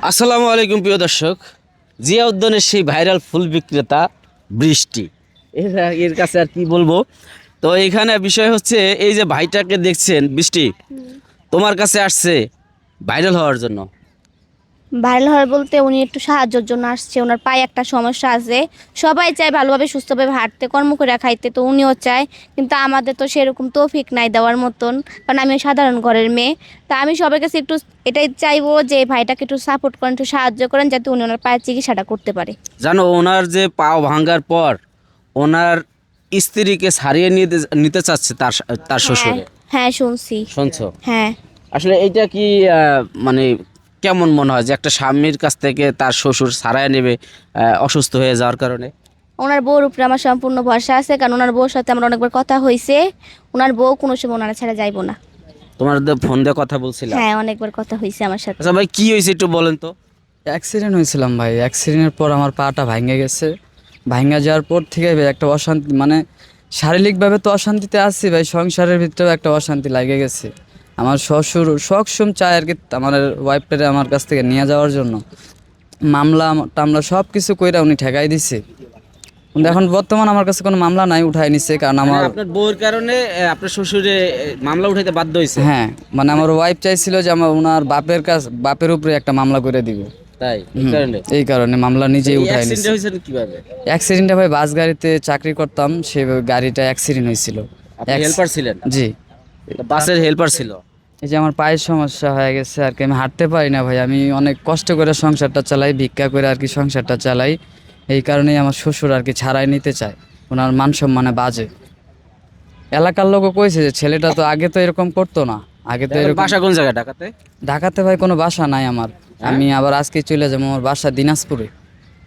আসসালামু আলাইকুম প্রিয় দর্শক। জিয়া উদ্যানের সেই ভাইরাল ফুল বিক্রেতা বৃষ্টি, এর কাছে আর কি বলবো। তো এখানে বিষয় হচ্ছে এই যে ভাইটাকে দেখছেন, বৃষ্টি তোমার কাছে আসছে ভাইরাল হওয়ার জন্য। ভাইরাল হয় বলতে উনি একটু সাহায্যের জন্য আসছে। ওনার পায়ে একটা সমস্যা আছে। সবাই চায় ভালোভাবে সুস্থভাবে হাঁটতে, কর্ম করে খাইতে, তো উনিও চায়, কিন্তু আমাদের তো সেরকম তৌফিক নাই দেওয়ার মতন, কারণ আমি সাধারণ ঘরের মেয়ে। তা আমি সবার কাছে একটু এটাই চাইবো যে ভাইটাকে একটু সাপোর্ট করেন, একটু সাহায্য করেন, যাতে উনি ওনার পায়ের চিকিৎসাটা করতে পারে। জানো, ওনার যে পাও ভাঙার পর ওনার স্ত্রীকে ছাড়িয়ে নিতে চাচ্ছে তার তার হ্যাঁ, শ্বশুরে। হ্যাঁ শুনছি। শুনছো? হ্যাঁ, আসলে এইটা কি মানে কেমন মনে হয় যে একটা স্বামীর কাছ থেকে তার শ্বশুর ছাড়াই নেবে অসুস্থ হয়ে যাওয়ার কারণে? ওনার বউর উপরে আমার সম্পূর্ণ ভরসা আছে, কারণ ওনার বউর সাথে আমার অনেকবার কথা হয়েছে। ওনার বউ কোনো সময় ওনারা ছেড়ে যাইবো না। তোমার ফোন দিয়ে কথা বলছিলাম। হ্যাঁ, অনেকবার কথা হয়েছে আমার সাথে। আচ্ছা ভাই, কি হয়েছে একটু বলেন তো। অ্যাক্সিডেন্ট হয়েছিলাম ভাই। অ্যাক্সিডেন্টের পর আমার পাটা ভেঙে গেছে। ভেঙে যাওয়ার পর থেকে ভাই একটা অশান্তি, মানে শারীরিকভাবে তো অশান্তিতে আছি ভাই, সংসারের ভিতরেও একটা অশান্তি লাগে গেছে। আমার শ্বশুর সবসময় চায় আর কি আমার ওয়াইফটারে আমার কাছ থেকে নিয়ে যাওয়ার জন্য। মামলা টামলা সব কিছু কইরা উনি ঠেকাই দিছে। কিন্তু এখন বর্তমান আমার কাছে কোনো মামলা নাই, উঠাই নিছে, কারণ মানে আমার আপনার বউর কারণে আপনার শ্বশুরে মামলা উঠাইতে বাধ্য হয়েছে? হ্যাঁ, মানে আমার ওয়াইফ চাইছিল যে আমার ওনার বাপের উপরে একটা মামলা করে দিব। তাই এই কারণে এই কারণে মামলা নিজেই এই উঠাই অ্যাক্সিডেন্ট নিছে। হয়েছে কিভাবে? অ্যাক্সিডেন্টটা ভাই বাস গাড়িতে চাকরি করতাম, সে গাড়িটা অ্যাক্সিডেন্ট হয়েছিল। আপনি হেল্পার ছিলেন? জি। বাসের হেল্পার ছিল? এই যে আমার পায়ের সমস্যা হয়ে গেছে আর কি, আমি হাঁটতে পারি না ভাই। আমি অনেক কষ্ট করে সংসারটা চালাই, ভিক্ষা করে আর কি সংসারটা চালাই। এই কারণেই আমার শ্বশুর আর কি ছাড়াই নিতে চায়। ওনার মান সম্মানে বাজে। এলাকার লোকও কইছে যে ছেলেটা তো আগে তো এরকম করতো না, আগে তো এরকম। বাসা কোন জায়গায়? ঢাকাতে? ঢাকাতে ভাই কোনো বাসা নাই আমার। আমি আবার আজকে চলে যাবো, আমার বাসা দিনাজপুরে।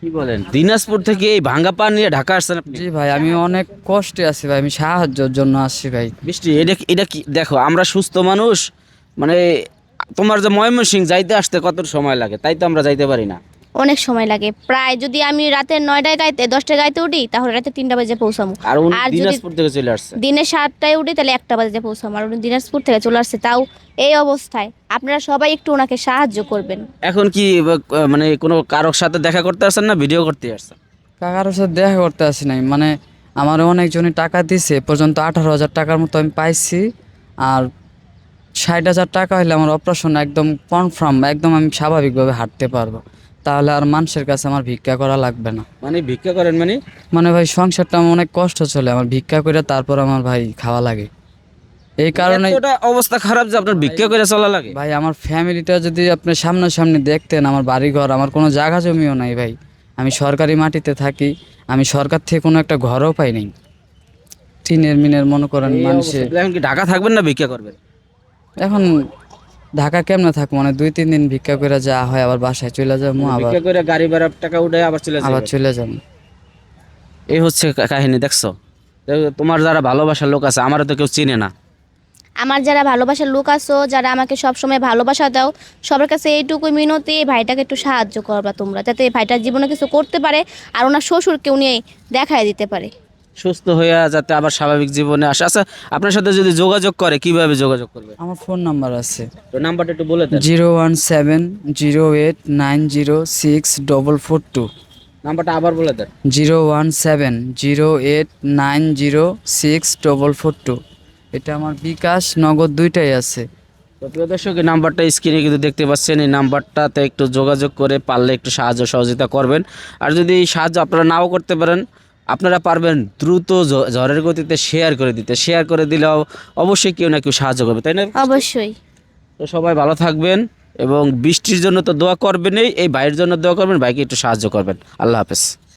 কি বলেন, দিনাজপুর থেকে এই ভাঙ্গা পা নিয়ে ঢাকা আসছেন আপনি? জি ভাই, আমি অনেক কষ্টে আছি ভাই, আমি সাহায্যের জন্য আসছি ভাই। বৃষ্টি, এটা এটা কি দেখো, আমরা সুস্থ মানুষ, মানে তোমার যে ময়মনসিংহ যাইতে আসতে কত সময় লাগে, তাই তো আমরা যাইতে পারি না। অনেক সময় লাগে। প্রায় যদি আমি রাতে 9টায় গাইতে 10টায় গাইতে উঠি, তাহলে রাতে 3টা বাজে পৌঁছাবো। আর উনি আর যদি দিনাজপুর থেকে চলে আসছে। দিনে 7টায় উঠি, তাহলে 1টা বাজে পৌঁছাবো। আর উনি দিনাজপুর থেকে চলে আসছে, তাও এই অবস্থায়। আপনারা সবাই একটু ওনাকে সাহায্য করবেন। এখন কি মানে কোনো কারোর সাথে দেখা করতে আসছেন না ভিডিও করতে আসছেন? কাকার সাথে দেখা করতে আসি নাই, মানে আমার অনেকজনই টাকা দিছে, এ পর্যন্ত 18,000 টাকার মতো আমি পাইছি। আর 60,000 টাকা হলে আমার অপারেশন একদম কনফার্ম, একদম আমি স্বাভাবিকভাবে হাঁটতে পারবো। তাহলে আর মানুষের কাছে আমার ভিক্ষা করা লাগবে না। মানে ভিক্ষা করেন মানে? মানে ভাই সংসারটা আমার অনেক কষ্ট চলে, আমার ভিক্ষা করে তারপর আমার ভাই খাওয়া লাগে। এই কারণে এতটা অবস্থা খারাপ যে আপনার ভিক্ষা করে চলা লাগে? ভাই আমার ফ্যামিলিটা যদি আপনি সামনাসামনি দেখতেন, আমার বাড়িঘর, আমার কোনো জায়গা জমিও নাই ভাই। আমি সরকারি মাটিতে থাকি, আমি সরকার থেকে কোনো একটা ঘরও পাই নাই। টিনের মিনের মনে করেন এই মানুষে। অবস্থা, এখন কি ঢাকা থাকবেন না ভিক্ষা করবেন? এখন ঢাকা কেমনে থাকবো, মানে 2-3 দিন ভিক্ষা করে যা হয় আবার বাসায় চলে যাবো, আবার ভিক্ষা করে গাড়ি ভাড়ার টাকা উঠে আবার চলে আবার যাবেন। চলে যাবো। এই হচ্ছে কাহিনী, দেখছো? তো তোমার যারা ভালোবাসার লোক আছে, আমারও তো কেউ চিনে না। আমার যারা ভালোবাসার লোক আছো, যারা আমাকে সবসময় ভালোবাসা দাও, সবার কাছে এইটুকুই মিনতি, এই ভাইটাকে একটু সাহায্য করবা তোমরা, যাতে এই ভাইটার জীবনে কিছু করতে পারে, আর ওনার শ্বশুরকে উনি দেখায় দিতে পারে। সুস্থ হয়ে যাতে আবার স্বাভাবিক জীবনে আসে। আচ্ছা, আপনার সাথে যদি যোগাযোগ করে, কিভাবে যোগাযোগ করবে? আমার ফোন নাম্বার আছে তো নাম্বারটা একটু বলে দেন। 01708964442। নাম্বারটা আবার বলে দেন। 01708964442। এটা আমার বিকাশ নগদ দুইটাই আছে। তো প্রিয় দর্শক, এই নাম্বারটা স্ক্রিনে কিন্তু দেখতে পাচ্ছেন। এই নাম্বারটাতে একটু যোগাযোগ করে পারলে একটু সাহায্য সহযোগিতা করবেন। আর যদি এই সাহায্য আপনারা নাও করতে পারেন, আপনারা পারবেন দ্রুত ঝড়ের গতিতে শেয়ার করে দিতে। শেয়ার করে দিলেও অবশ্যই কেউ না কেউ সাহায্য করবে, তাই না? অবশ্যই। তো সবাই ভালো থাকবেন, এবং বৃষ্টির জন্য তো দোয়া করবেনই, এই ভাইয়ের জন্য দোয়া করবেন, ভাইকে একটু সাহায্য করবেন। আল্লাহ হাফেজ।